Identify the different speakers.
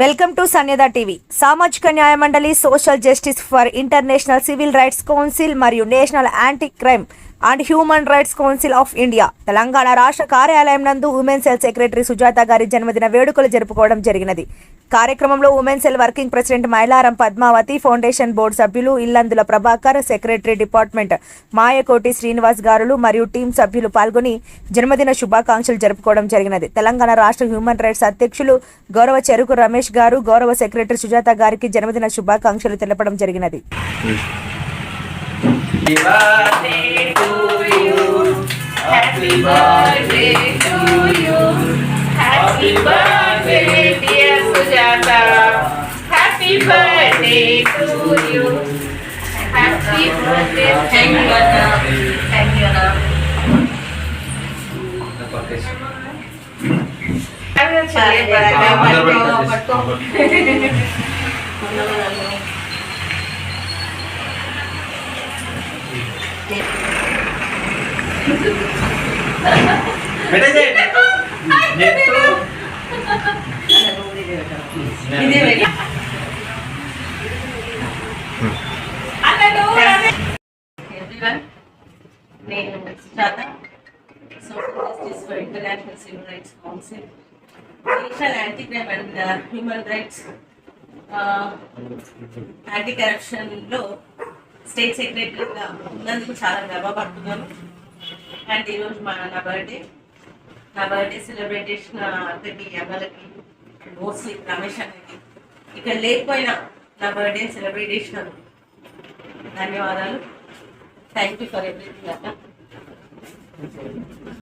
Speaker 1: Welcome to సన్యద TV. సామాజిక న్యాయ మండలి, social justice for international civil rights council మరియు national anti crime and human rights council of India Telangana రాష్ట్ర కార్యాలయం నందు ఉమెన్ సెల్ సెక్రటరీ సుజాత గారి జన్మదిన వేడుకలు జరుపుకోవడం జరిగినది. కార్యక్రమంలో women cell working president Mylaram Padmavathi, foundation board సభ్యులు ఇల్లందుల ప్రభాకర్, సెక్రటరీ డిపార్ట్మెంట్ మాయకోటి శ్రీనివాస్ గారులు మరియు టీం సభ్యులు పాల్గొని జన్మదిన శుభాకాంక్షలు జరుపుకోవడం జరిగినది. తెలంగాణ రాష్ట్ర హ్యూమన్ రైట్స్ అధ్యక్షులు గౌరవ చెరుకు రమేష్ గారు, గౌరవ సెక్రటరీ సుజాత గారికి జన్మదిన శుభాకాంక్షలు తెలపడం జరిగినది.
Speaker 2: Happy birthday to you. Happy birthday, dear Sujata. Happy birthday to you. Happy birthday. Thank you, Anna. Thank you, Anna. నేను Sujatha, social justice for international civil rights council, national anti crime and human rights anti కరప్షన్లో state సెక్రటరీగా ఉన్నందుకు చాలా గర్వపడుతున్నాను. And ఈరోజు నా birthday సెలబ్రేటేషన్ అందరికి అమ్మలకి mostly Ramesh అన్నకి ఇక్కడ లేకపోయినా నా బర్త్డే సెలబ్రేటేషన్ ధన్యవాదాలు. థ్యాంక్ యూ ఫర్ ఎవ్రీథింగ్ అన్న.